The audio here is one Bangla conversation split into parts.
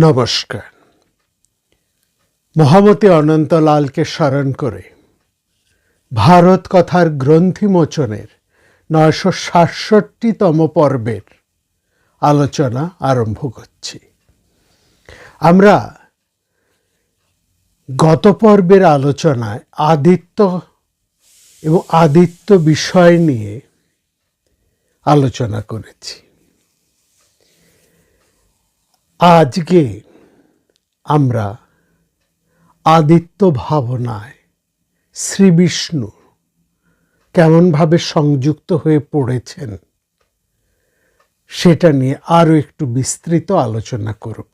নমস্কার। মহামতি অনন্তলালকে স্মরণ করে ভারত কথার গ্রন্থিমোচনের 967তম পর্বের আলোচনা আরম্ভ করছি। আমরা গত পর্বের আলোচনায় আদিত্য এবং আদিত্য বিষয় নিয়ে আলোচনা করেছি। আজকে আমরা আদিত্য ভাবনায় শ্রী বিষ্ণু কেমনভাবে সংযুক্ত হয়ে পড়েছেন সেটা নিয়ে আরও একটু বিস্তৃত আলোচনা করব।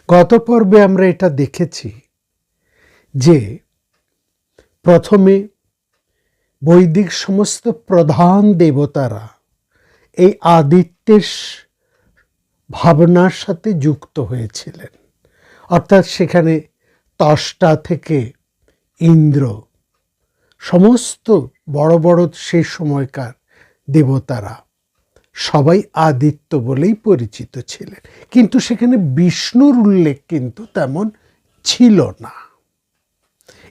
গত পর্বে আমরা এটা দেখেছি যে প্রথমে বৈদিক সমস্ত প্রধান দেবতারা এই আদিত্যের ভাবনার সাথে যুক্ত হয়েছিলেন, অর্থাৎ সেখানে ত্বষ্টা থেকে ইন্দ্র, সমস্ত বড় বড় সেই সময়কার দেবতারা সবাই আদিত্য বলেই পরিচিত ছিলেন, কিন্তু সেখানে বিষ্ণুর উল্লেখ কিন্তু তেমন ছিল না।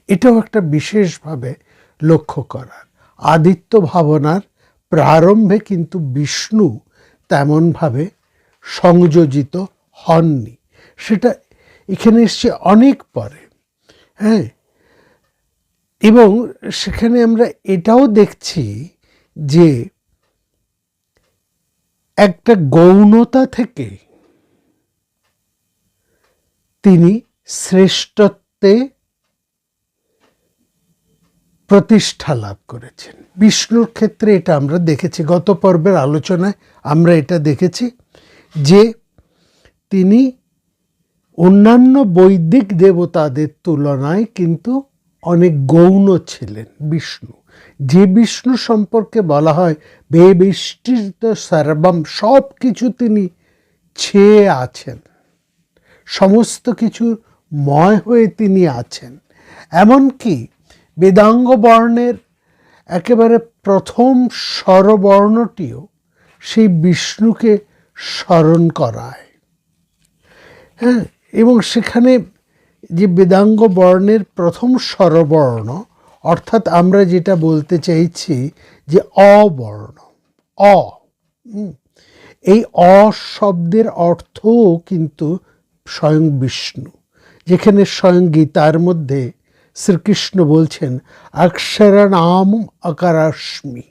এটাও একটা বিশেষভাবে লক্ষ্য করার। আদিত্য ভাবনার প্রারম্ভে কিন্তু বিষ্ণু তেমনভাবে সংযোজিত হননি, সেটা এখানে এসছে অনেক পরে। হ্যাঁ, এবং সেখানে আমরা এটাও দেখছি যে একটা গৌণতা থেকে তিনি শ্রেষ্ঠত্বে প্রতিষ্ঠা লাভ করেছেন। বিষ্ণুর ক্ষেত্রে এটা আমরা দেখেছি, গত পর্বের আলোচনায় আমরা এটা দেখেছি যে তিনি অন্যান্য বৈদিক দেবতাদের তুলনায় কিন্তু অনেক গৌণ ছিলেন বিষ্ণু। যে বিষ্ণু সম্পর্কে বলা হয় বেবিষ্টিত সর্বম, সব কিছু তিনি ছেয়ে আছেন, সমস্ত কিছুর ময় হয়ে তিনি আছেন। এমনকি বেদাঙ্গ বর্ণের একেবারে প্রথম স্বরবর্ণটিও সেই বিষ্ণুকে স্মরণ করায়। হ্যাঁ, এবং সেখানে যে বেদাঙ্গ বর্ণের প্রথম স্বরবর্ণ, অর্থাৎ আমরা যেটা বলতে চাইছি যে অবর্ণ, এই অ শব্দের অর্থও কিন্তু স্বয়ং বিষ্ণু, যেখানে স্বয়ং গীতার মধ্যে শ্রীকৃষ্ণ বলছেন অক্ষরানাম আকারাস্মি,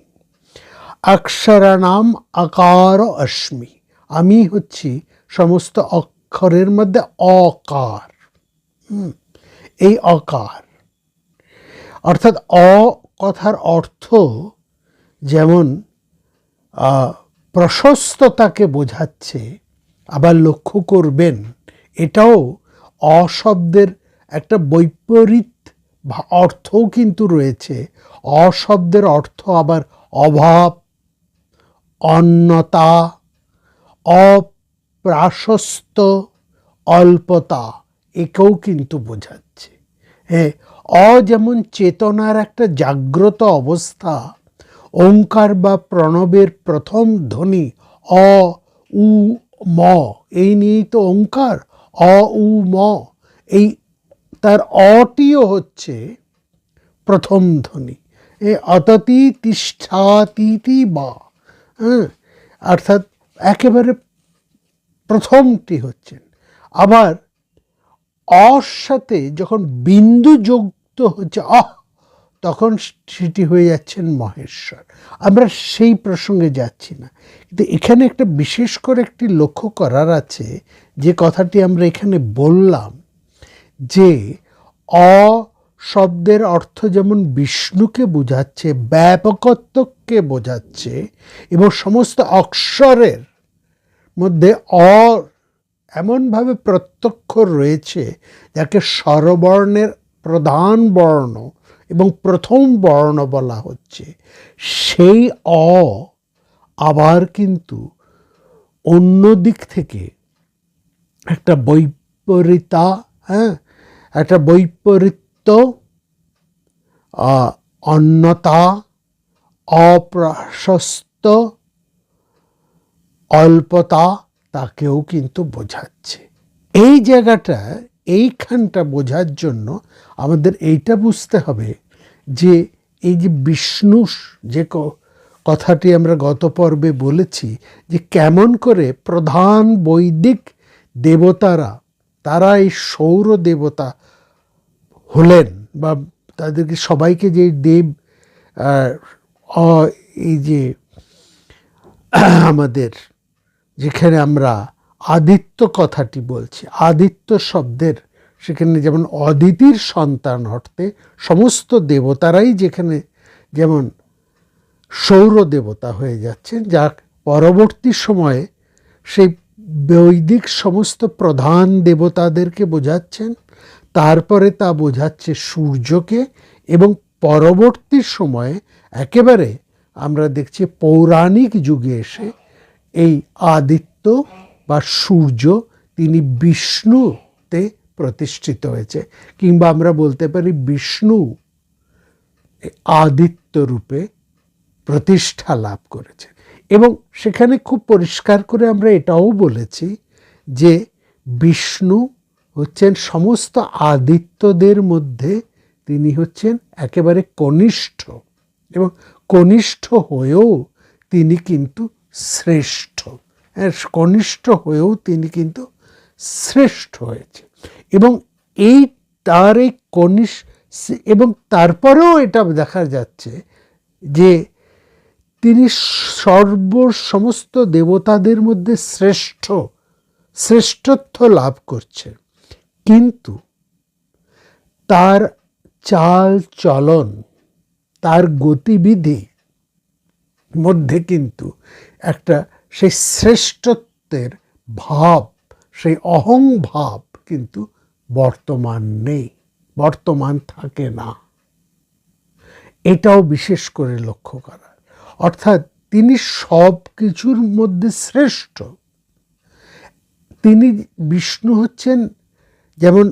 অক্ষরানাম আকার অস্মি, আমি হচ্ছি সমস্ত অক্ষরের মধ্যে অকার। এই অকার অর্থাৎ অ কথার অর্থ যেমন প্রশস্ততাকে বোঝাচ্ছে, আবার লক্ষ্য করবেন এটাও অশব্দের একটা বৈপরীত অর্থও কিন্তু রয়েছে। অশব্দের অর্থ আবার অভাব, অন্যতা, অপ্রাশস্ত, অল্পতা, একেও কিন্তু বোঝাচ্ছে। হ্যাঁ, যেমন চেতনার একটা জাগ্রত অবস্থা, ওঙ্কার বা প্রণবের প্রথম ধ্বনি অ উ ম, এই নিয়েই তো ওঙ্কার, অ উ ম, এই তার অটিও হচ্ছে প্রথম ধ্বনি। অততি তিষ্ঠাতিতি বা, অর্থাৎ একেবারে প্রথমটি হচ্ছেন। আবার অর সাথে যখন বিন্দু যুক্ত হচ্ছে তখন সেটি হয়ে যাচ্ছেন মহেশ্বর। আমরা সেই প্রসঙ্গে যাচ্ছি না, কিন্তু এখানে একটা বিশেষ করে একটি লক্ষ্য করার আছে, যে কথাটি আমরা এখানে বললাম যে অ শব্দের অর্থ যেমন বিষ্ণুকে বোঝাচ্ছে, ব্যাপকত্বকে বোঝাচ্ছে, এবং সমস্ত অক্ষরের মধ্যে এমনভাবে প্রত্যক্ষ রয়েছে যাকে স্বরবর্ণের প্রধান বর্ণ এবং প্রথম বর্ণ বলা হচ্ছে। সেই আবার কিন্তু অন্য দিক থেকে একটা একটা বৈপরীত্য, অন্যতা, অপ্রশস্ত, অল্পতা, তাকেও কিন্তু বোঝাচ্ছে। এই জায়গাটা, এইখানটা বোঝার জন্য আমাদের এইটা বুঝতে হবে যে এই যে বিষ্ণু, যে কথাটি আমরা গত পর্বে বলেছি, যে কেমন করে প্রধান বৈদিক দেবতারা, তারা এই সৌর দেবতা হলেন, বা তাদেরকে সবাইকে যে দেব, এই যে আমাদের যেখানে আমরা আদিত্য কথাটি বলছি, আদিত্য শব্দের সেখানে যেমন অদিতির সন্তান অর্থে সমস্ত দেবতারাই যেখানে যেমন সৌর দেবতা হয়ে যাচ্ছেন, যা পরবর্তী সময়ে সেই বৈদিক সমস্ত প্রধান দেবতাদেরকে বোঝাচ্ছেন, তারপরে তা বোঝাচ্ছে সূর্যকে, এবং পরবর্তী সময়ে একেবারে আমরা দেখছি পৌরাণিক যুগে এসে এই আদিত্য বা সূর্য তিনি বিষ্ণুতে প্রতিষ্ঠিত হয়েছে, কিংবা আমরা বলতে পারি বিষ্ণু আদিত্য রূপে প্রতিষ্ঠা লাভ করেছে। এবং সেখানে খুব পরিষ্কার করে আমরা এটাও বলেছি যে বিষ্ণু হচ্ছেন সমস্ত আদিত্যদের মধ্যে তিনি হচ্ছেন একেবারে কনিষ্ঠ, এবং কনিষ্ঠ হয়েও তিনি কিন্তু শ্রেষ্ঠ, কনিষ্ঠ হয়েও তিনি কিন্তু শ্রেষ্ঠ হয়েছে। এবং এই তার এই এবং তারপরেও এটা দেখা যাচ্ছে যে তিনি সমস্ত দেবতাদের মধ্যে শ্রেষ্ঠত্ব লাভ করছেন, কিন্তু তার চাল চলন, তার গতিবিধি মধ্যে কিন্তু একটা সেই শ্রেষ্ঠত্বের ভাব, সেই অহংভাব কিন্তু বর্তমান নেই, বর্তমান থাকে না। এটাও বিশেষ করে লক্ষ্য করা, অর্থাৎ তিনি সব কিছুর মধ্যে শ্রেষ্ঠ। তিনি বিষ্ণু হচ্ছেন, যেমন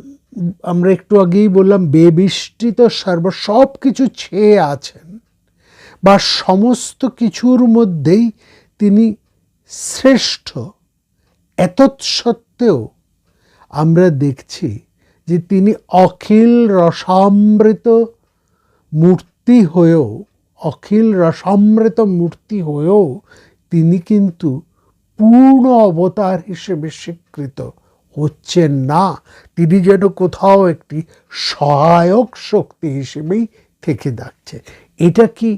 আমরা একটু আগেই বললাম, বেবিষ্টিত সব কিছু ছেয়ে আছেন, বা সমস্ত কিছুর মধ্যেই তিনি শ্রেষ্ঠ। এতৎসত্ত্বেও আমরা দেখছি যে তিনি অখিল রসামৃত মূর্তি হয়েও, অখিল রসামৃত মূর্তি হয়েও তিনি কিন্তু পূর্ণ অবতার হিসেবে স্বীকৃত হচ্ছেন না। তিনি যেন কোথাও একটি সহায়ক শক্তি হিসেবেই থেকে যাচ্ছে। এটা কি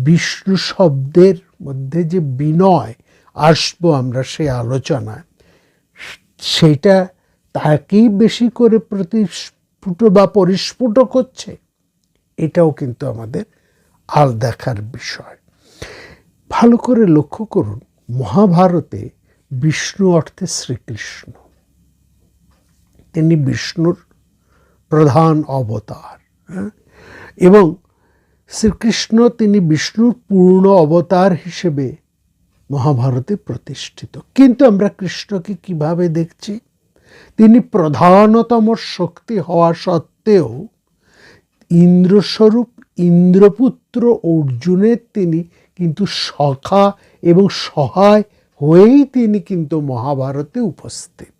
বিষ্ণু শব্দের মধ্যে যে বিনয়, আসবো আমরা সেই আলোচনায়, সেটা তাকেই বেশি করে প্রতিস্ফুট বা পরিস্ফুট করছে, এটাও কিন্তু আমাদের দেখার বিষয়। ভালো করে লক্ষ্য করুন, মহাভারতে বিষ্ণু অর্থে শ্রীকৃষ্ণ, তিনি বিষ্ণুর প্রধান অবতার, এবং শ্রীকৃষ্ণ তিনি বিষ্ণুর পূর্ণ অবতার হিসেবে মহাভারতে প্রতিষ্ঠিত। কিন্তু আমরা কৃষ্ণকে কিভাবে দেখছি? তিনি প্রধানতম শক্তি হওয়া সত্ত্বেও ইন্দ্রস্বরূপ, ইন্দ্রপুত্র অর্জুনের তিনি কিন্তু সখা এবং সহায় হয়েই তিনি কিন্তু মহাভারতে উপস্থিত।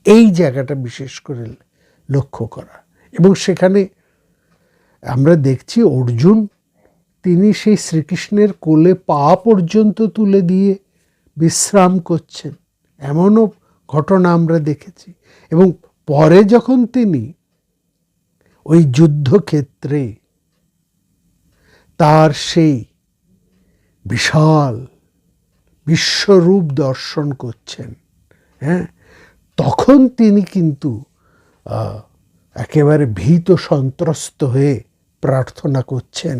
এই জায়গাটা বিশেষ করে লক্ষ্য করা। এবং সেখানে আমরা দেখছি অর্জুন তিনি সেই শ্রীকৃষ্ণের কোলে পা পর্যন্ত তুলে দিয়ে বিশ্রাম করছেন, এমনও ঘটনা আমরা দেখেছি। এবং পরে যখন তিনি ওই যুদ্ধক্ষেত্রে তার সেই বিশাল বিশ্বরূপ দর্শন করছেন, তখন তিনি কিন্তু একেবারে ভীত সন্ত্রস্ত হয়ে প্রার্থনা করছেন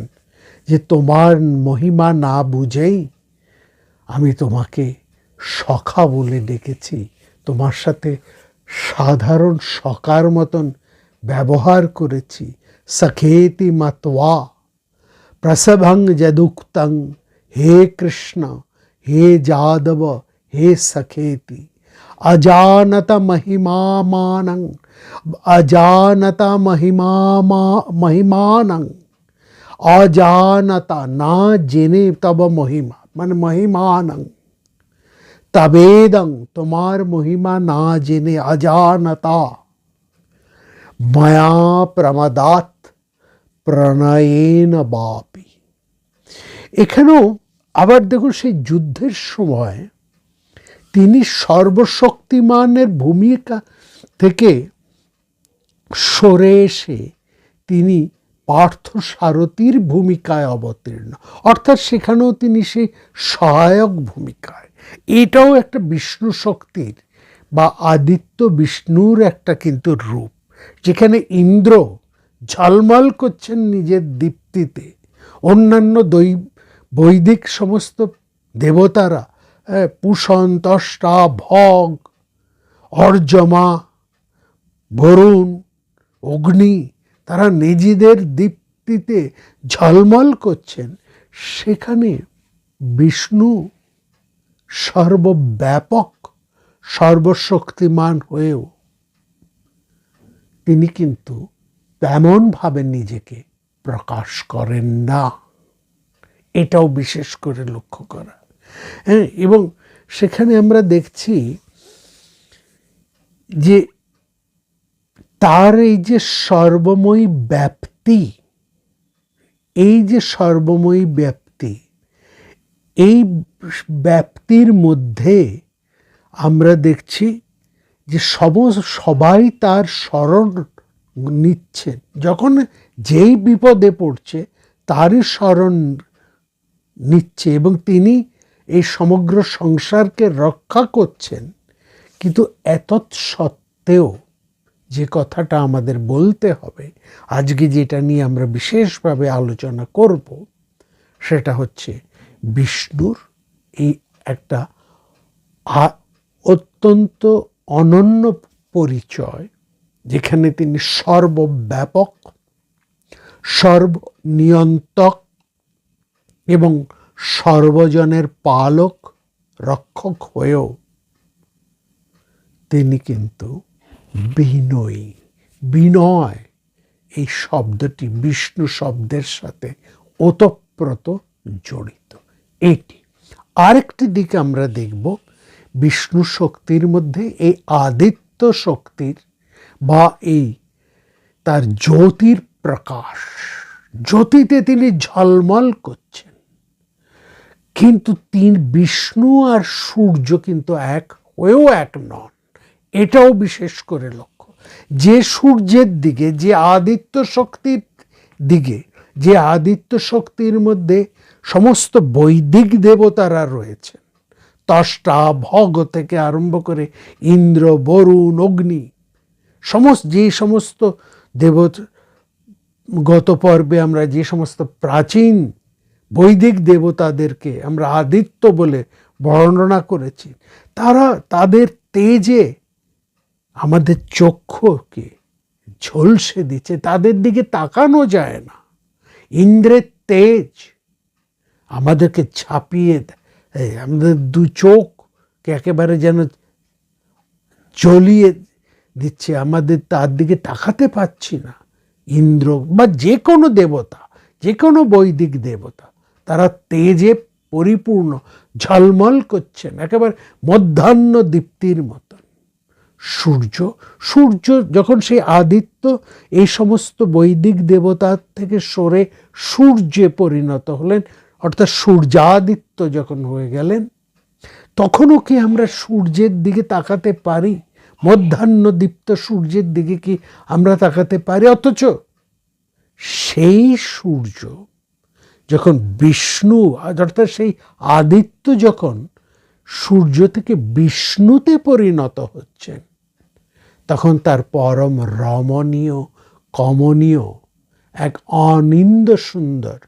যে তোমার মহিমা না বুঝেই আমি তোমাকে সখা বলে ডেকেছি, তোমার সাথে সাধারণ সখার মতন ব্যবহার করেছি। সখেতি মত্বা প্রসভং যদুক্তং, হে কৃষ্ণ হে যাদব হে সখেতি, অজানত মহিমামানং, অজানত মহিমানং, অজানতা না জেনে তব মহিমা, মানে মহিমানং, তবেদং, তোমার মহিমা না জেনে অজানতা, মায়া প্রমাদাত প্রণয়েন বাপি। এখানেও আবার দেখুন, সেই যুদ্ধের সময় তিনি সর্বশক্তিমানের ভূমিকা থেকে সরে এসে তিনি পার্থসারথীর ভূমিকায় অবতীর্ণ, অর্থাৎ সেখানেও তিনি সেই সহায়ক ভূমিকায়। এটাও একটা বিষ্ণু শক্তির বা আদিত্য বিষ্ণুর একটা কিন্তু রূপ, যেখানে ইন্দ্র ঝলমল করছেন নিজের দীপ্তিতে, অন্যান্য বৈদিক সমস্ত দেবতারা, পুষণ, ত্বষ্টা, ভগ, অর্যমা, বরুণ, অগ্নি, তারা নিজেদের দীপ্তিতে ঝলমল করছেন। সেখানে বিষ্ণু সর্বব্যাপক, সর্বশক্তিমান হয়েও তিনি কিন্তু তেমনভাবে নিজেকে প্রকাশ করেন না। এটাও বিশেষ করে লক্ষ্য করা। হ্যাঁ, এবং সেখানে আমরা দেখছি যে তার এই যে সর্বময়ী ব্যাপ্তি, এই যে সর্বময়ী ব্যাপ্তি, এই ব্যাপ্তির মধ্যে আমরা দেখছি যে সবাই তার শরণ নিচ্ছেন। যখন যেই বিপদে পড়ছে তারই শরণ নিচ্ছে, এবং তিনি এই সমগ্র সংসারকে রক্ষা করছেন। কিন্তু এতৎ সত্ত্বেও যে কথাটা আমাদের বলতে হবে, আজকে যেটা নিয়ে আমরা বিশেষভাবে আলোচনা করব, সেটা হচ্ছে বিষ্ণুর এই একটা অত্যন্ত অনন্য পরিচয়, যেখানে তিনি সর্বব্যাপক, সর্বনিয়ন্ত্রক এবং সর্বজনের পালক, রক্ষক হয়েও তিনি কিন্তু বিনয়ী। বিনয় এই শব্দটি বিষ্ণু শব্দের সাথে ওতপ্রোত জড়িত। এটি আরেকটি দিকে আমরা দেখব, বিষ্ণু শক্তির মধ্যে এই আদিত্য শক্তির বা এই তার জ্যোতির প্রকাশ, জ্যোতিতে তিনি ঝলমল করছেন। কিন্তু বিষ্ণু আর সূর্য কিন্তু এক হয়েও এক নন, এটাও বিশেষ করে লক্ষ্য। যে সূর্যের দিকে, যে আদিত্য শক্তির দিকে, যে আদিত্য শক্তির মধ্যে সমস্ত বৈদিক দেবতারা রয়েছেন, ত্বষ্টা, ভগ থেকে আরম্ভ করে ইন্দ্র, বরুণ, অগ্নি, যে সমস্ত দেবতা, গত পর্বে আমরা যে সমস্ত প্রাচীন বৈদিক দেবতাদেরকে আমরা আদিত্য বলে বর্ণনা করেছি, তাদের তেজে আমাদের চক্ষুকে ঝলসে দিচ্ছে, তাদের দিকে তাকানো যায় না। ইন্দ্রের তেজ আমাদেরকে ছাপিয়ে দেয়, আমাদের দু চোখকে একেবারে যেন জ্বলিয়ে দিচ্ছে, আমাদের তার দিকে তাকাতে পাচ্ছি না। ইন্দ্র বা যে কোনো দেবতা, যে কোনো বৈদিক দেবতা, তারা তেজে পরিপূর্ণ, ঝলমল করছেন একেবারে মধ্যাহ্ন দীপ্তির মতন। সূর্য যখন সেই আদিত্য এই সমস্ত বৈদিক দেবতার থেকে সরে সূর্যে পরিণত হলেন, অর্থাৎ সূর্যাদিত্য যখন হয়ে গেলেন, তখনও কি আমরা সূর্যের দিকে তাকাতে পারি? মধ্যাহ্ন দীপ্ত সূর্যের দিকে কি আমরা তাকাতে পারি? অথচ সেই সূর্য যখন বিষ্ণু, অর্থাৎ সেই আদিত্য যখন সূর্য থেকে বিষ্ণুতে পরিণত হচ্ছেন, তখন তার পরম রমণীয়, কমনীয় এক অনিন্দ সুন্দর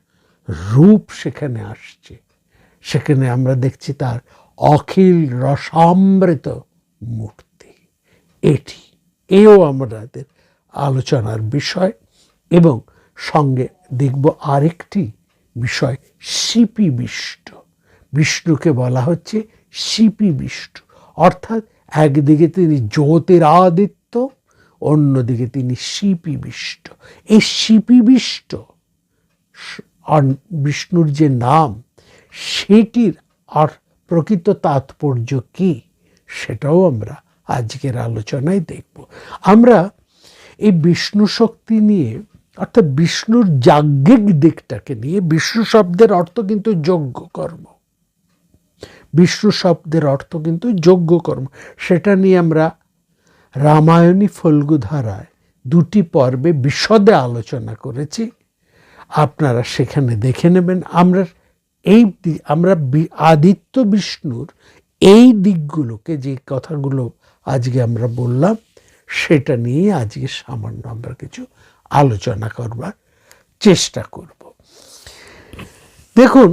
রূপ সেখানে আসছে। সেখানে আমরা দেখছি তার অখিল রসামৃত মূর্তি। এও আমাদের আলোচনার বিষয়। এবং সঙ্গে দেখব আরেকটি বিষয়, শিপি বিষ্ণু। বিষ্ণুকে বলা হচ্ছে শিপি বিষ্ণু, অর্থাৎ একদিকে তিনি জ্যোতিরাদিত্য, অন্যদিকে তিনি শিপি বিষ্ণু। এই শিপি বিষ্ণু বিষ্ণুর যে নাম, সেটির আর প্রকৃত তাৎপর্য কি, সেটাও আমরা আজকের আলোচনায় দেখব। আমরা এই বিষ্ণু শক্তি নিয়ে, অর্থাৎ বিষ্ণুর যাজ্ঞিক দিকটাকে নিয়ে, বিষ্ণু শব্দের অর্থ কিন্তু যজ্ঞ কর্ম, বিষ্ণু শব্দের অর্থ কিন্তু যজ্ঞ কর্ম, সেটা নিয়ে আমরা রামায়ণী ফল্গুধারায় 2টি পর্বে বিশদে আলোচনা করেছি, আপনারা সেখানে দেখে নেবেন। আমরা আদিত্য বিষ্ণুর এই দিকগুলোকে, যে কথাগুলো আজকে আমরা বললাম, সেটা নিয়ে আজকে সামান্য আমরা কিছু আলোচনা করবার চেষ্টা করব। দেখুন,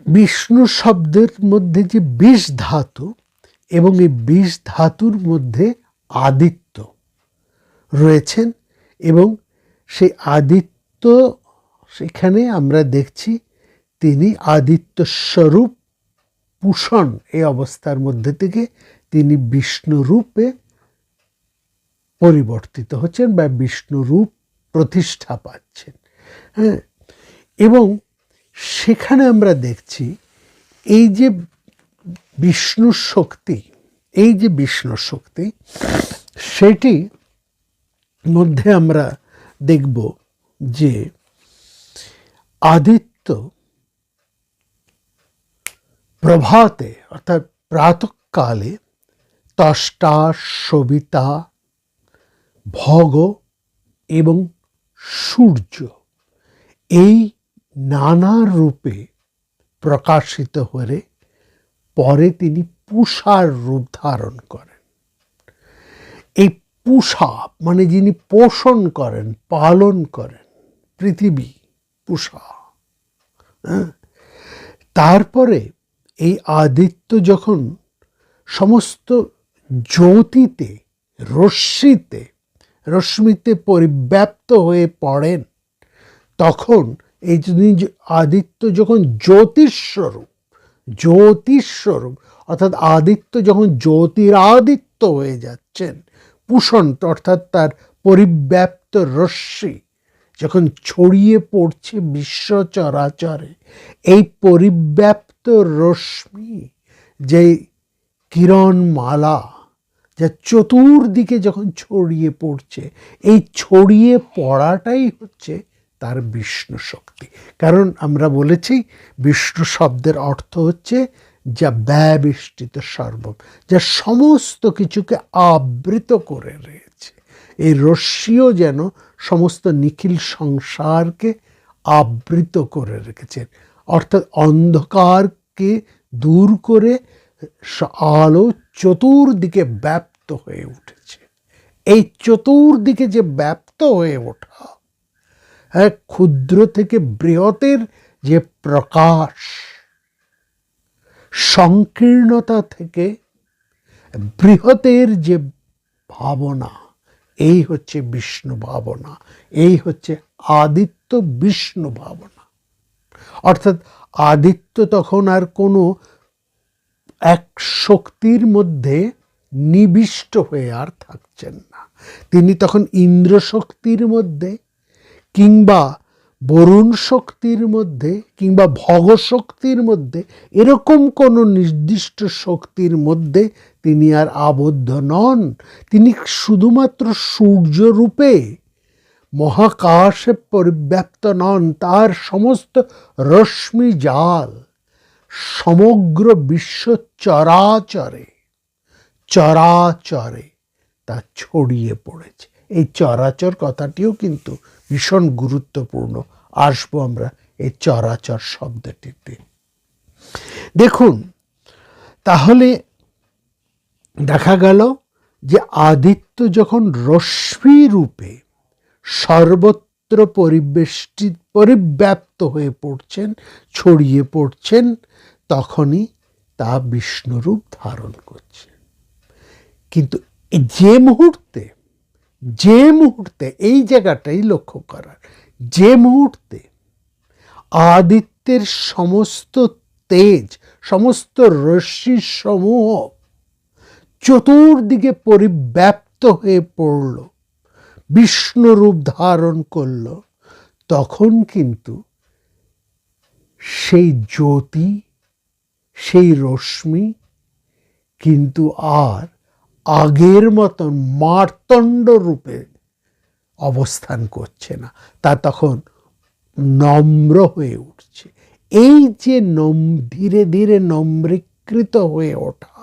বিষ্ণু শব্দের মধ্যে যে 20 ধাতু, এবং এই 20 ধাতুর মধ্যে আদিত্য রয়েছেন, এবং সেই আদিত্য, সেখানে আমরা দেখছি তিনি আদিত্য স্বরূপ পুষণ, এই অবস্থার মধ্যে থেকে তিনি বিষ্ণু রূপে পরিবর্তিত হচ্ছেন বা বিষ্ণু রূপ প্রতিষ্ঠা পাচ্ছেন। হ্যাঁ, এবং সেখানে আমরা দেখছি এই যে বিষ্ণু শক্তি, এই যে বিষ্ণু শক্তি, সেটি মধ্যে আমরা দেখব যে আদিত্য প্রভাতে, অর্থাৎ প্রাতঃকালে ত্বষ্টা, সবিতা, ভগ এবং সূর্য, এই নানা রূপে প্রকাশিত হয়ে পরে তিনি পূষার রূপ ধারণ করেন। এই পূষা মানে যিনি পোষণ করেন, পালন করেন পৃথিবী, পূষা। তারপরে এই আদিত্য যখন সমস্ত জ্যোতিতে, রশ্মিতে পরিব্যাপ্ত হয়ে পড়েন, তখন এই আদিত্য যখন জ্যোতিস্বরূপ, অর্থাৎ আদিত্য যখন জ্যোতিরাদিত্য হয়ে যাচ্ছেন, পুষণ অর্থাৎ তার পরিব্যাপ্ত রশ্মি যখন ছড়িয়ে পড়ছে বিশ্ব চরাচরে, এই পরিব্যাপ্ত রশ্মি, যে কিরণমালা যা চতুর্দিকে যখন ছড়িয়ে পড়ছে, এই ছড়িয়ে পড়াটাই হচ্ছে তার বিষ্ণু শক্তি। কারণ আমরা বলেছি বিষ্ণু শব্দের অর্থ হচ্ছে যা ব্যবিষ্টিত সর্বম, যা সমস্ত কিছুকে আবৃত করে রয়েছে। এই রশ্মিও যেন সমস্ত নিখিল সংসারকে আবৃত করে রেখেছেন, অর্থাৎ অন্ধকারকে দূর করে আলো চতুর্দিকে ব্যাপ্ত হয়ে উঠেছে। এই চতুর্দিকে যে ব্যাপ্ত হয়ে ওঠা, ক্ষুদ্র থেকে বৃহতের যে প্রকাশ, সংকীর্ণতা থেকে বৃহতের যে ভাবনা, এই হচ্ছে বিষ্ণু ভাবনা, এই হচ্ছে আদিত্য বিষ্ণু ভাবনা। অর্থাৎ আদিত্য তখন আর কোনো এক শক্তির মধ্যে নিবিষ্ট হয়ে আর থাকছেন না। তিনি তখন ইন্দ্র শক্তির মধ্যে, কিংবা বরুণ শক্তির মধ্যে, কিংবা ভগ শক্তির মধ্যে, এরকম কোনো নির্দিষ্ট শক্তির মধ্যে তিনি আর আবদ্ধ নন। তিনি শুধুমাত্র সূর্যরূপে মহাকাশে পরিব্যাপ্ত নন, তার সমস্ত রশ্মি জাল সমগ্র বিশ্ব চরাচরে তা ছড়িয়ে পড়েছে। এই চরাচর কথাটিও কিন্তু ভীষণ গুরুত্বপূর্ণ, আসবো আমরা এই চরাচর শব্দটিতে। দেখুন, তাহলে দেখা গেল যে আদিত্য যখন রশ্মি রূপে সর্বত্র পরিব্যাপ্ত হয়ে পড়ছেন, ছড়িয়ে পড়ছেন, তখনই তা বিষ্ণুরূপ ধারণ করছে। কিন্তু যে মুহূর্তে এই জায়গাটাই লক্ষ্য করার, যে মুহূর্তে আদিত্যের সমস্ত তেজ, সমস্ত রশ্মি সমূহ চতুর্দিকে পরিব্যাপ্ত হয়ে পড়ল, বিষ্ণুরূপ ধারণ করল, তখন কিন্তু সেই জ্যোতি, সেই রশ্মি কিন্তু আর আগের মতন মার্তণ্ড রূপে অবস্থান করছে না, তা তখন নম্র হয়ে উঠছে। এই যে ধীরে ধীরে নম্রীকৃত হয়ে ওঠা,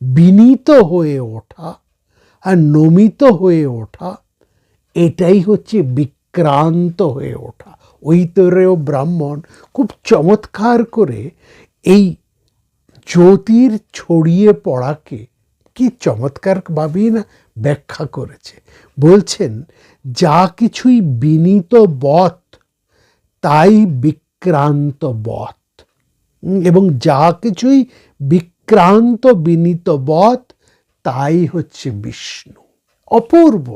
বিনীত হয়ে ওঠা আর নমিত হয়ে ওঠা, এটাই হচ্ছে বিক্রান্ত হয়ে ওঠা। ঐতরেয় ব্রাহ্মণ খুব চমৎকার করে এই জ্যোতির ছড়িয়ে পড়াকে কি চমৎকার ভাবেই না ব্যাখ্যা করেছে। বলছেন, যা কিছুই বিনীত বৎ তাই বিক্রান্ত বৎ, এবং যা কিছুই বিক্রান্ত বিনীত বৎ তাই হচ্ছে বিষ্ণু। অপূর্ব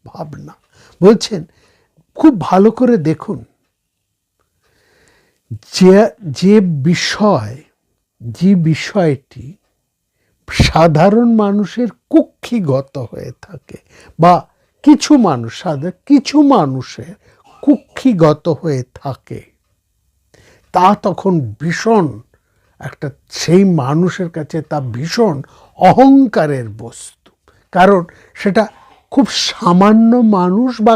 ভাবনা। বলছেন, খুব ভালো করে দেখুন, যে বিষয়টি সাধারণ মানুষের কুক্ষিগত হয়ে থাকে, বা কিছু মানুষের কুক্ষিগত হয়ে থাকে, তা তখন ভীষণ একটা, সেই মানুষের কাছে তা ভীষণ অহংকারের বস্তু। কারণ সেটা খুব সামান্য মানুষ বা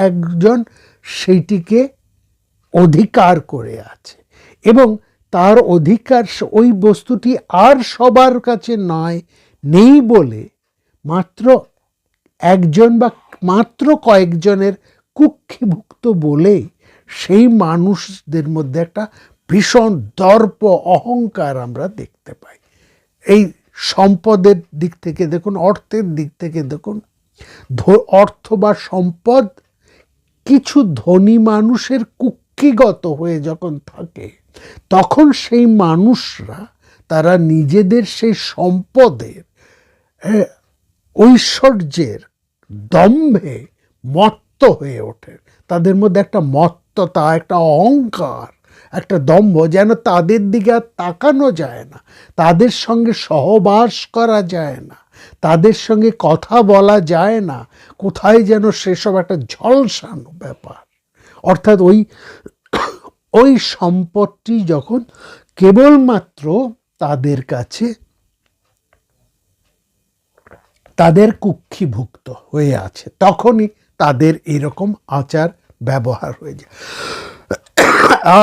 একজন সেইটিকে অধিকার করে আছে, এবং তার অধিকার ওই বস্তুটি আর সবার কাছে নেই বলে মাত্র একজন বা মাত্র কয়েকজনের কুক্ষিভুক্ত বলে সেই মানুষদের মধ্যে একটা ভীষণ দর্প, অহংকার আমরা দেখতে পাই। এই সম্পদের দিক থেকে দেখুন, অর্থের দিক থেকে দেখুন, অর্থ বা সম্পদ কিছু ধনী মানুষের কুক্ষিগত হয়ে যখন থাকে, তখন সেই মানুষরা তারা নিজেদের সেই সম্পদের ঐশ্বর্যের দম্ভে মত্ত হয়ে ওঠে। তাদের মধ্যে একটা মত্ততা, একটা অহংকার, একটা দম্ভ, যেন তাদের দিকে আর তাকানো যায় না, তাদের সঙ্গে সহবাস করা যায় না, তাদের সঙ্গে কথা বলা যায় না, কোথায় যেন সেসব একটা ঝলসানো ব্যাপার। অর্থাৎ ওই সম্পদটি যখন কেবলমাত্র তাদের কাছে তাদের কুক্ষিভুক্ত হয়ে আছে, তখনই তাদের এরকম আচার ব্যবহার হয়ে যায়।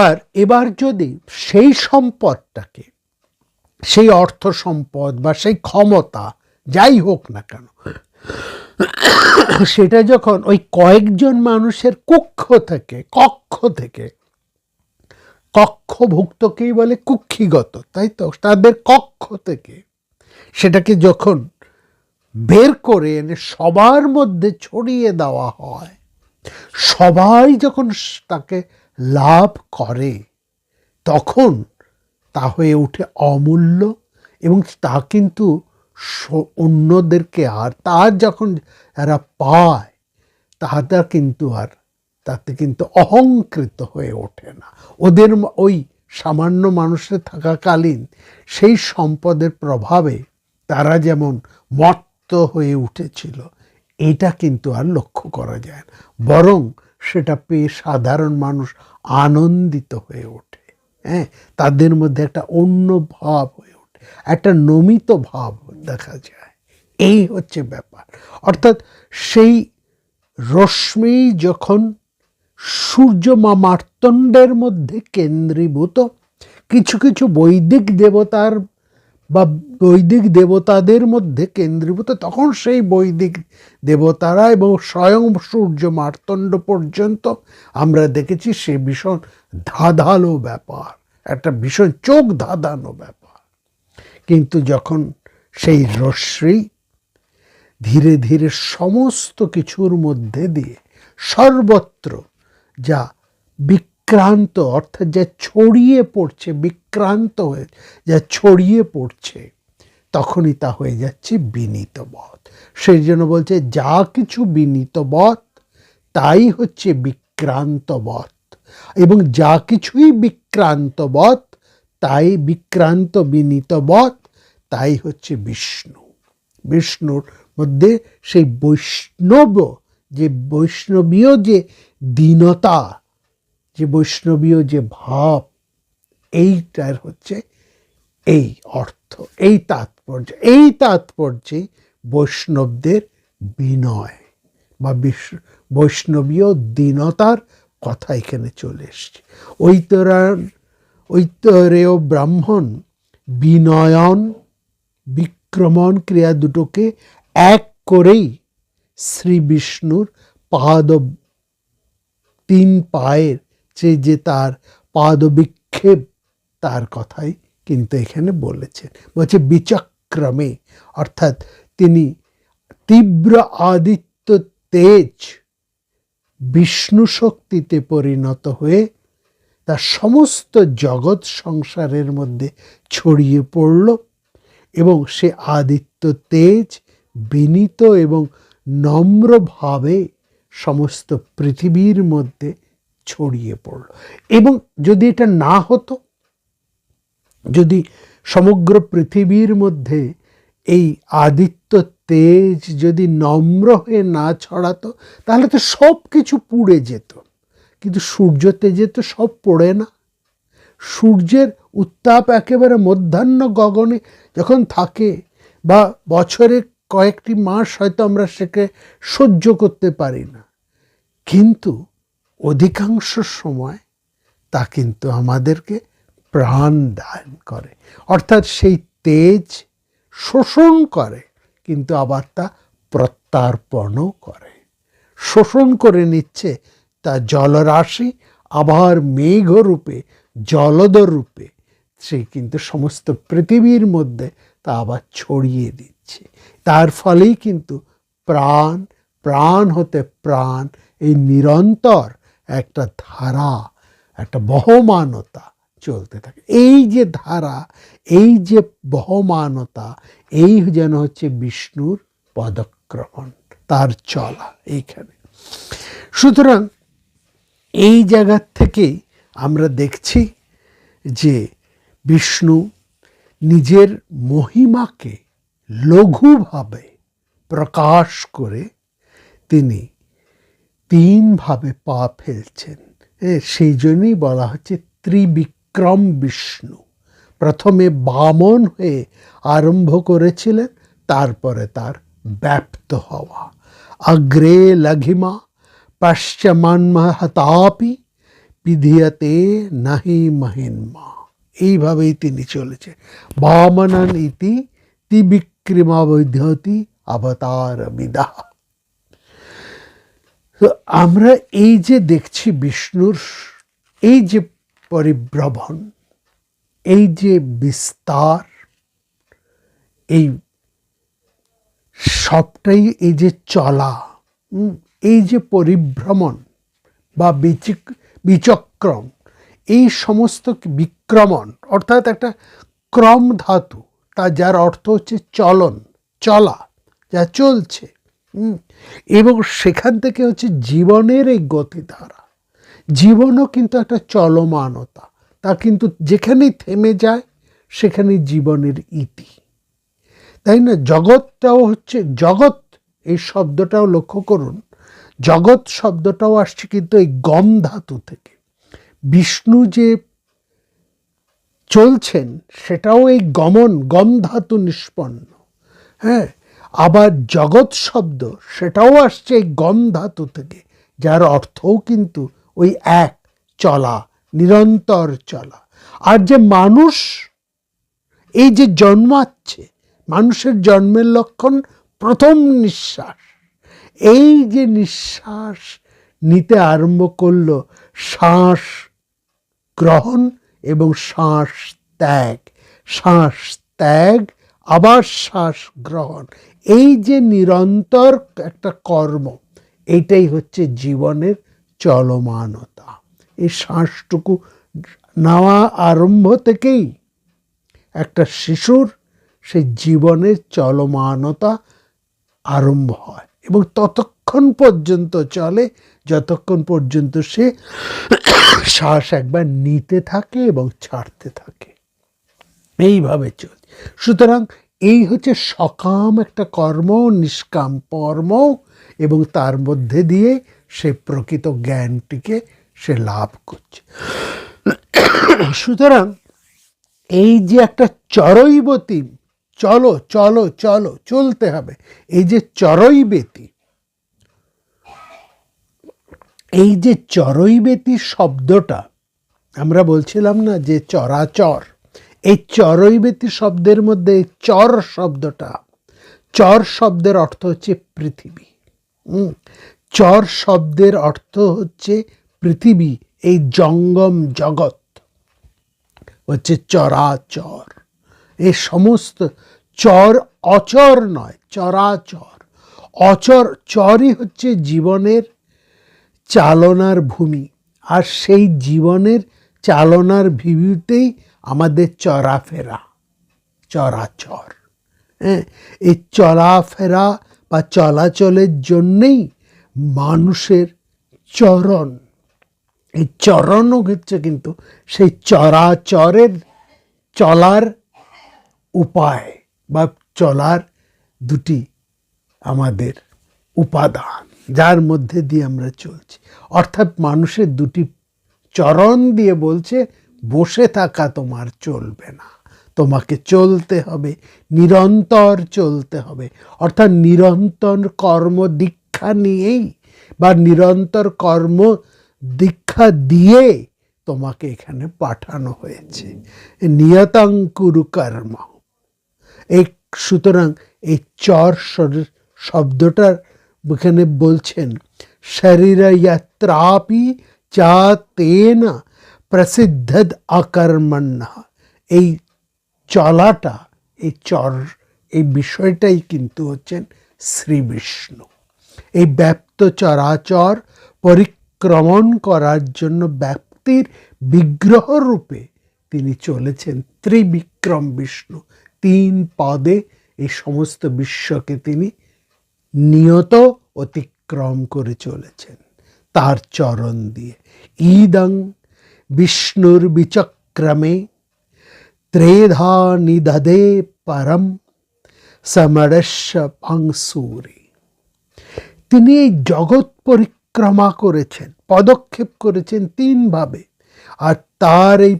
আর এবার যদি সেই সম্পদটাকে, সেই অর্থ সম্পদ বা সেই ক্ষমতা যাই হোক না কেন, সেটা যখন ওই কয়েকজন মানুষের কক্ষভুক্তকেই বলে কুক্ষিগত, তাই তো, তাদের কক্ষ থেকে সেটাকে যখন বের করে এনে সবার মধ্যে ছড়িয়ে দেওয়া হয়, সবাই যখন তাকে লাভ করে, তখন তা হয়ে ওঠে অমূল্য, এবং তা কিন্তু অন্যদেরকে আর তার যখন এরা পায়, তাহারা কিন্তু আর তাতে কিন্তু অহংকৃত হয়ে ওঠে না। ওদের ওই সামান্য মানুষের থাকাকালীন সেই সম্পদের প্রভাবে তারা যেমন মত্ত হয়ে উঠেছিল, এটা কিন্তু আর লক্ষ্য করা যায় না, বরং সেটা পেয়ে সাধারণ মানুষ আনন্দিত হয়ে ওঠে। হ্যাঁ, তাদের মধ্যে একটা অন্য ভাব হয়ে ওঠে, একটা নমিত ভাব দেখা যায়। এই হচ্ছে ব্যাপার। অর্থাৎ সেই রশ্মি যখন সূর্য মার্তণ্ডের মধ্যে কেন্দ্রীভূত, কিছু কিছু বৈদিক দেবতাদের মধ্যে কেন্দ্রীভূত, তখন সেই বৈদিক দেবতারা এবং স্বয়ং সূর্য মার্তণ্ড পর্যন্ত আমরা দেখেছি সে ভীষণ ধাঁধালো ব্যাপার, একটা ভীষণ চোখ ধাঁধানো ব্যাপার। কিন্তু যখন সেই রশ্মি ধীরে ধীরে সমস্ত কিছুর মধ্যে দিয়ে সর্বত্র যা বিক্রান্ত, অর্থাৎ যা ছড়িয়ে পড়ছে, বিক্রান্ত হয়ে যা ছড়িয়ে পড়ছে, তখনই তা হয়ে যাচ্ছে বিনীত বৎ। সেই জন্য বলছে, যা কিছু বিনীত বৎ তাই হচ্ছে বিক্রান্ত বৎ, এবং যা কিছুই বিক্রান্ত বৎ তাই বিক্রান্ত বিনীত বৎ তাই হচ্ছে বিষ্ণু। বিষ্ণুর মধ্যে সেই বৈষ্ণবীয় যে দীনতা, যে বৈষ্ণবীয় যে ভাব, এইটার হচ্ছে এই অর্থ, এই তাৎপর্য, এই তাৎপর্যে বৈষ্ণবদের বিনয় বা বৈষ্ণবীয় দীনতার কথা এখানে চলে এসছে। ঐতরেয় ব্রাহ্মণ বিনয়ন বিক্রমণ ক্রিয়া দুটোকে এক করেই শ্রী বিষ্ণুর তিন পায়ের যে তার পাদবিক্ষেপ, তার কথাই কিন্তু এখানে বলেছেন। বলছে বিচক্রমে, অর্থাৎ তিনি তীব্র আদিত্য তেজ বিষ্ণু শক্তিতে পরিণত হয়ে তার সমস্ত জগৎ সংসারের মধ্যে ছড়িয়ে পড়ল, এবং সে আদিত্য তেজ বিনীত এবং নম্রভাবে সমস্ত পৃথিবীর মধ্যে ছড়িয়ে পড়ল। এবং যদি এটা না হতো, যদি সমগ্র পৃথিবীর মধ্যে এই আদিত্য তেজ যদি নম্র হয়ে না ছড়াতো, তাহলে তো সব কিছু পুড়ে যেত। কিন্তু সূর্য তেজে তো সব পড়ে না। সূর্যের উত্তাপ একেবারে মধ্যাহ্ন গগনে যখন থাকে, বা বছরে কয়েকটি মাস হয়তো আমরা সেকে সহ্য করতে পারি না, কিন্তু অধিকাংশ সময় তা কিন্তু আমাদেরকে প্রাণ দান করে। অর্থাৎ সেই তেজ শোষণ করে, কিন্তু আবার তা প্রত্যার্পণও করে। শোষণ করে নিচ্ছে তা জলরাশি, আবার মেঘরূপে জলদ রূপে সে কিন্তু সমস্ত পৃথিবীর মধ্যে তা আবার ছড়িয়ে দিচ্ছে। তার ফলেই কিন্তু প্রাণ, প্রাণ হতে প্রাণ, এই নিরন্তর একটা ধারা, একটা বহমানতা চলতে থাকে। এই যে ধারা, এই যে বহমানতা, এই যেন হচ্ছে বিষ্ণুর পদক্রমণ, তার চলা এইখানে। সুতরাং এই জায়গার থেকেই আমরা দেখছি যে বিষ্ণু নিজের মহিমাকে লঘুভাবে প্রকাশ করে তিনি তিনভাবে পা ফেলছেন। সেই জন্যই বলা হচ্ছে ত্রিবিক্রম বিষ্ণু। প্রথমে বামন হয়ে আরম্ভ করেছিলেন, তারপরে তার ব্যাপ্ত হওয়া। অগ্রে লঘিমা পশ্চান্মহতাপি বিধীয়তে নাহি মহিন্মা। এইভাবেই তিনি চলেছে। বামনন ইতি ত্রিবিক্রমাবধ্যতি অবতার বিদা। আমরা এই যে দেখছি বিষ্ণুর এই যে পরিভ্রমণ, এই যে বিস্তার, এই সবটাই এই যে চলা, এই যে পরিভ্রমণ বা বিচক্রম, এই সমস্ত বিক্রমণ অর্থাৎ একটা ক্রম ধাতু, তা যার অর্থ হচ্ছে চলন, চলা, যা চলছে। এবং সেখান থেকে হচ্ছে জীবনের এই গতিধারা। জীবনও কিন্তু একটা চলমানতা, তা কিন্তু যেখানেই থেমে যায় সেখানেই জীবনের ইতি, তাই না? জগৎটাও হচ্ছে, জগৎ এই শব্দটাও লক্ষ্য করুন, জগৎ শব্দটাও আসছে কিন্তু এই গম ধাতু থেকে। বিষ্ণু যে চলছেন সেটাও এই গম ধাতু নিষ্পন্ন। হ্যাঁ, আবার জগৎ শব্দ সেটাও আসছে এই গম ধাতু থেকে, যার অর্থও কিন্তু ওই এক, চলা, নিরন্তর চলা। আর যে মানুষ এই যে জন্মাচ্ছে, মানুষের জন্মের লক্ষণ প্রথম নিঃশ্বাস। এই যে নিঃশ্বাস নিতে আরম্ভ করলো, শ্বাস গ্রহণ এবং শ্বাস ত্যাগ, শ্বাস ত্যাগ, আবার শ্বাস গ্রহণ, এই যে নিরন্তর একটা কর্ম, এইটাই হচ্ছে জীবনের চলমানতা। এই শ্বাসটুকু নেওয়া আরম্ভ থেকেই একটা শিশুর সেই জীবনের চলমানতা আরম্ভ হয়, এবং ততক্ষণ পর্যন্ত চলে যতক্ষণ পর্যন্ত সে শ্বাস একবার নিতে থাকে এবং ছাড়তে থাকে, এইভাবে চলছে। সুতরাং এই হচ্ছে সকাম একটা কর্ম, নিষ্কাম কর্ম, এবং তার মধ্যে দিয়ে সে প্রকৃত জ্ঞানটিকে সে লাভ করছে। সুতরাং এই যে একটা চরৈবতী, চলো চলো চলো, চলতে হবে, এই যে চরৈবেতি, এই যে চরৈবেতি শব্দটা আমরা বলছিলাম না যে চরাচর, এই চরৈবেতি শব্দের মধ্যে চর শব্দটা, চর শব্দের অর্থ হচ্ছে পৃথিবী। চর শব্দের অর্থ হচ্ছে পৃথিবী, এই জঙ্গম জগৎ হচ্ছে চরাচর। এই সমস্ত চর, অচর নয়, চরাচর। অচর, চরই হচ্ছে জীবনের চালনার ভূমি, আর সেই জীবনের চালনার ভূমিতেই আমাদের চলাফেরা, চরাচর। হ্যাঁ, এই চলাফেরা বা চলাচলের জন্যেই মানুষের চরণ, এই চরণও হচ্ছে কিন্তু সেই চরাচরের চলার উপায় বা চলার দুটি আমাদের উপাদান, যার মধ্যে দিয়ে আমরা চলছি। অর্থাৎ মানুষের দুটি চরণ দিয়ে বলছে বসে থাকা তোমার চলবে না, তোমাকে চলতে হবে, নিরন্তর চলতে হবে। অর্থাৎ নিরন্তর কর্ম দীক্ষা নিয়েই বা নিরন্তর কর্ম দীক্ষা দিয়ে তোমাকে এখানে পাঠানো হয়েছে। নিয়তং কুরু কর্ম। এই সুতরাং এই চর শব্দটার এখানে বলছেন শরীর ইয়াত্রাপি চা তেন প্রসিদ্ধদ অকর্মণ্য। এই চলাটা, এই চর, এই বিষয়টাই কিন্তু হচ্ছেন শ্রী বিষ্ণু। এই ব্যাপ্ত চরাচর পরিক্রমণ করার জন্য ব্যক্তির বিগ্রহ রূপে তিনি চলেছেন। ত্রিবিক্রম বিষ্ণু, 3 পদে এই সমস্ত বিশ্বকে তিনি নিয়ত অতিক্রম করে চলেছেন তার চরণ দিয়ে। ইদং বিষ্ণুর বিচক্রমে ত্রেধা নিদধে পরম সমরস্য পাংসুরি। তিনি এই জগৎ পরিক্রমা করেছেন, পদক্ষেপ করেছেন 3 ভাবে, আর তার এই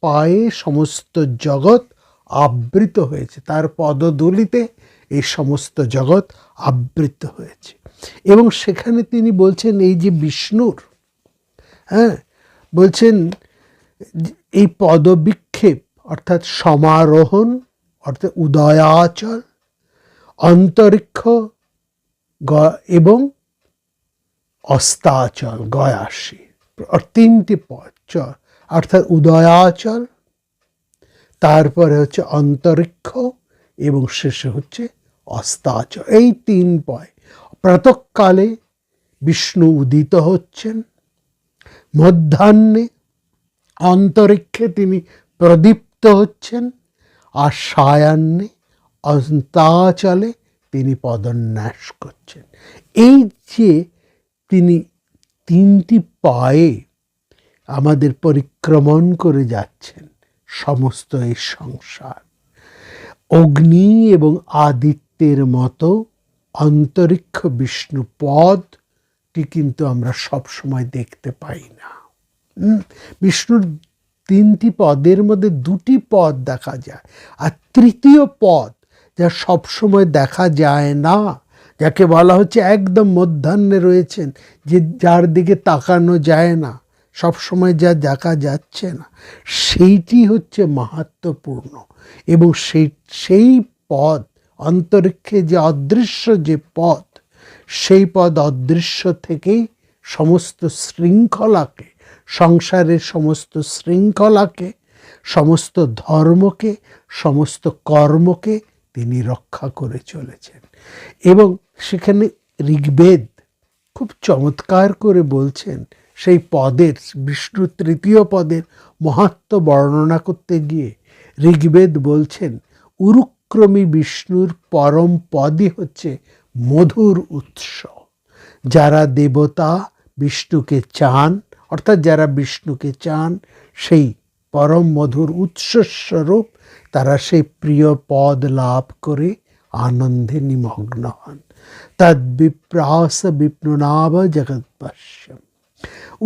পায়ে সমস্ত জগৎ আবৃত হয়েছে, তার পদধূলিতে এই সমস্ত জগৎ আবৃত হয়েছে। এবং সেখানে তিনি বলছেন এই যে বিষ্ণুর, বলছেন এই পদবিক্ষেপ অর্থাৎ সমারোহণ, অর্থাৎ উদয়াচল, অন্তরিক্ষ এবং অস্তাচল, গয়াসী, 3টি পদ, অর্থাৎ উদয়াচল, তারপরে হচ্ছে অন্তরিক্ষ এবং শেষে হচ্ছে অস্তাচল। এই 3 পয় প্রাতঃকালে বিষ্ণু উদিত হচ্ছেন, মধ্যাহ্নে অন্তরিক্ষে তিনি প্রদীপ্ত হচ্ছেন, আর সায়াহ্নে অস্তাচলে তিনি পদন্যাস করছেন। এই যে তিনি 3টি পায়ে আমাদের পরিক্রমণ করে যাচ্ছেন সমস্ত এই সংসার, অগ্নি এবং আদিত্যের মতো অন্তরিক্ষ বিষ্ণু পদটি কিন্তু আমরা সবসময় দেখতে পাই না। বিষ্ণুর 3টি পদের মধ্যে 2টি পদ দেখা যায়, আর 3য় পদ যা সবসময় দেখা যায় না, যাকে বলা হচ্ছে একদম মধ্যাহ্নে রয়েছেন, যে যার দিকে তাকানো যায় না, সবসময় যা দেখা যাচ্ছে না, সেইটি হচ্ছে মাহাত্ম্যপূর্ণ। এবং সেই পদ অন্তরিক্ষে যে অদৃশ্য যে পদ, সেই পদ অদৃশ্য থেকেই সমস্ত শৃঙ্খলাকে, সংসারের সমস্ত শৃঙ্খলাকে, সমস্ত ধর্মকে, সমস্ত কর্মকে তিনি রক্ষা করে চলেছেন। এবং সেখানে ঋগ্বেদ খুব চমৎকার করে বলছেন সেই পদের, বিষ্ণু 3য় পদের মহাত্ম্য বর্ণনা করতে গিয়ে ঋগ্বেদ বলছেন উরুক্রমী বিষ্ণুর পরম পদই হচ্ছে মধুর উৎস। যারা দেবতা বিষ্ণুকে চান, অর্থাৎ যারা বিষ্ণুকে চান, সেই পরম মধুর উৎসস্বরূপ তারা সেই প্রিয় পদ লাভ করে আনন্দে নিমগ্ন হন। তদ্বিপ্রাস বিপ্নুনাভ জগৎপশ্যম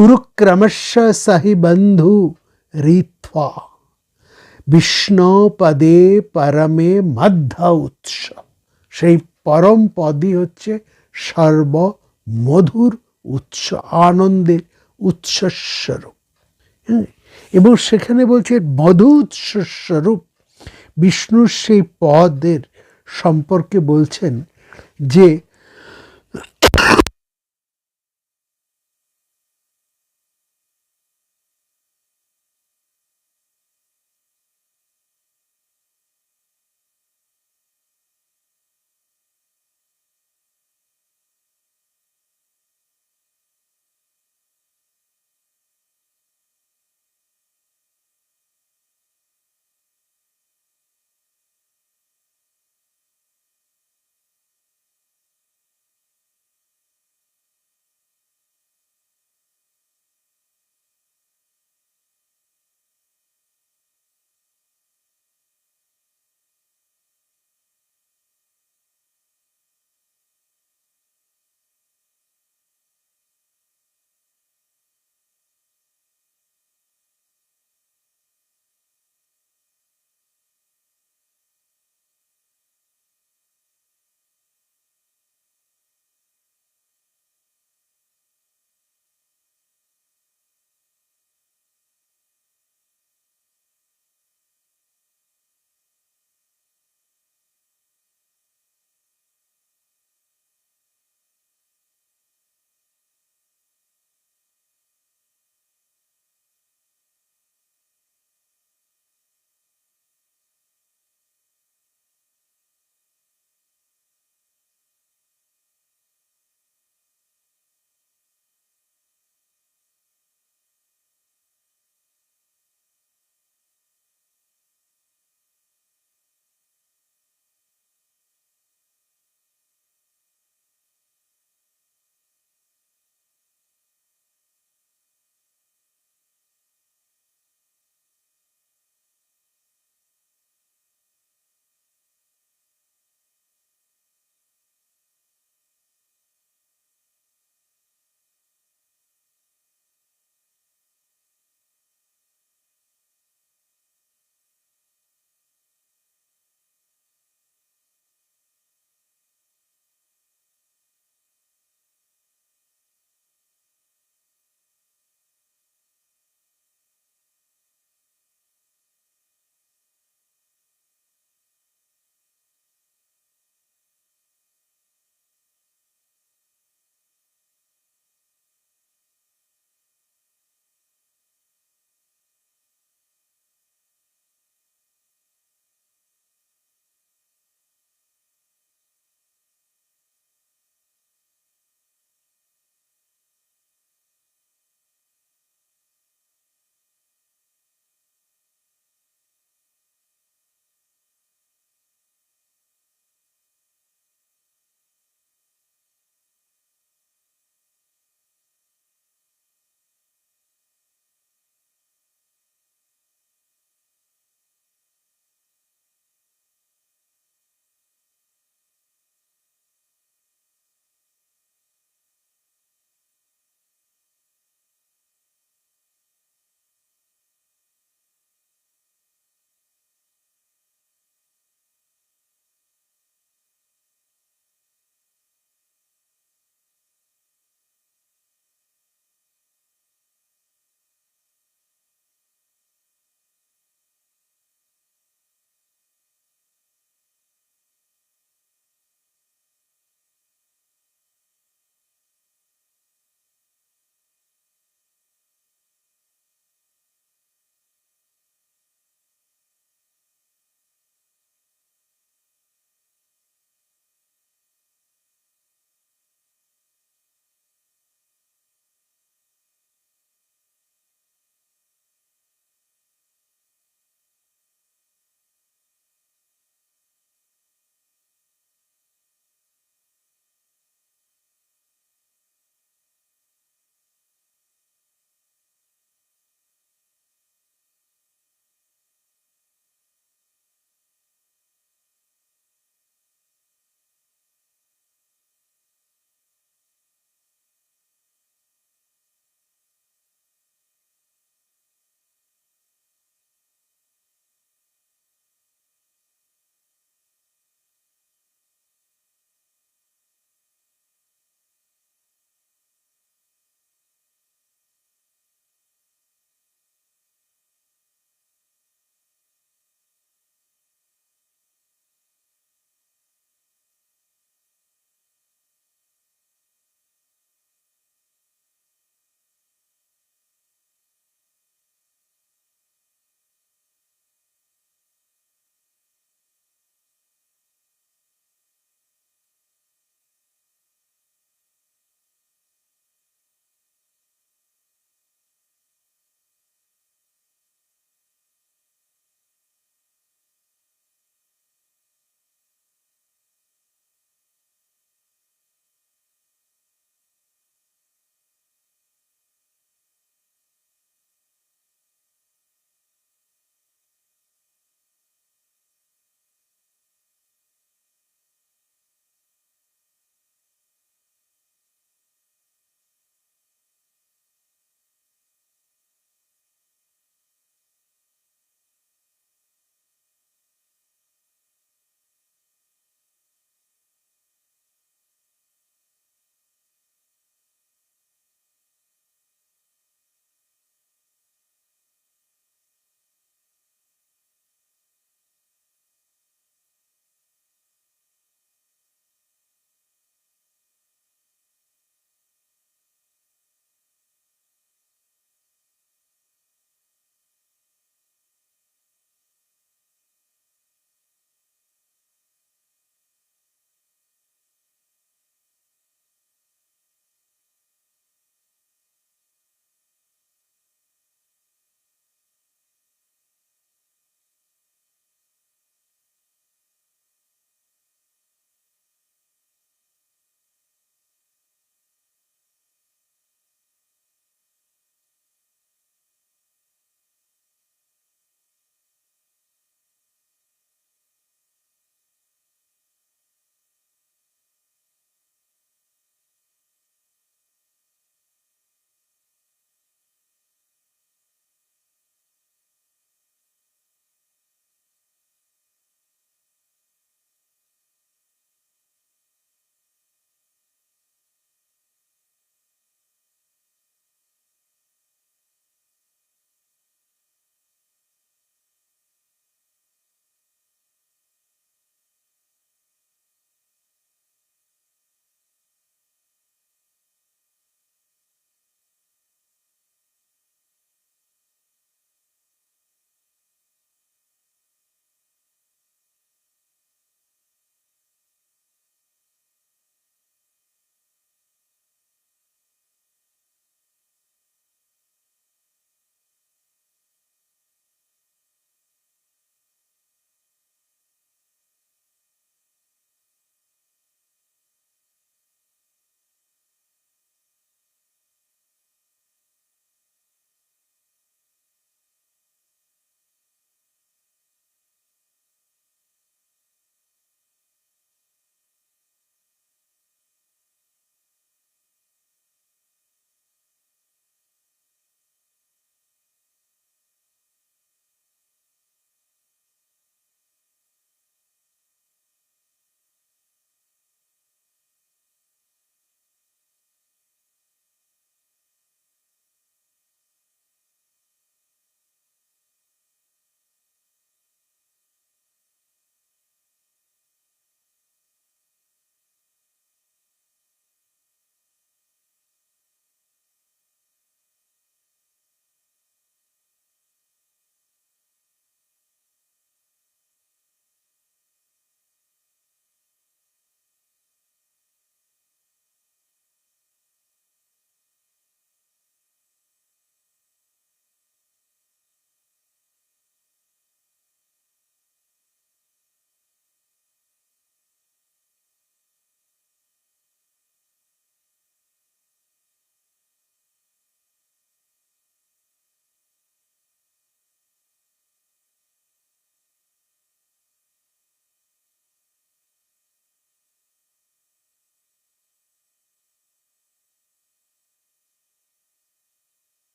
উরুক্রমস্য সহি বন্ধু ঋত্বা। বিষ্ণু পদে পরমে মধ্যা উৎস, সেই পরম পদই হচ্ছে সর্বমধুর উৎস, আনন্দের উৎসস্বরূপ। হ্যাঁ, এবং সেখানে বলছে মধু উৎসস্বরূপ বিষ্ণুর সেই পদের সম্পর্কে বলছেন যে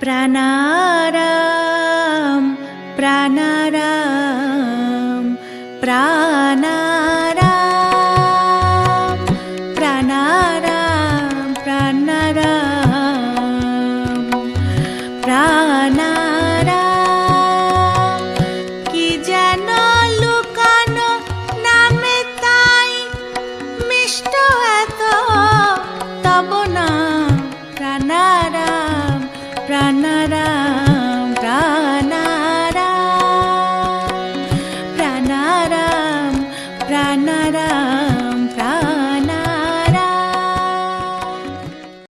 প্রাণারাম প্রাণারাম প্রাণারাম প্রাণারাম প্রাণারাম প্রাণারাম কি যেন লুকানো নামে তাই মিষ্ট এত তব নাম প্রাণারাম প্রাণারাম প্রাণারাম প্রাণারাম প্রাণারাম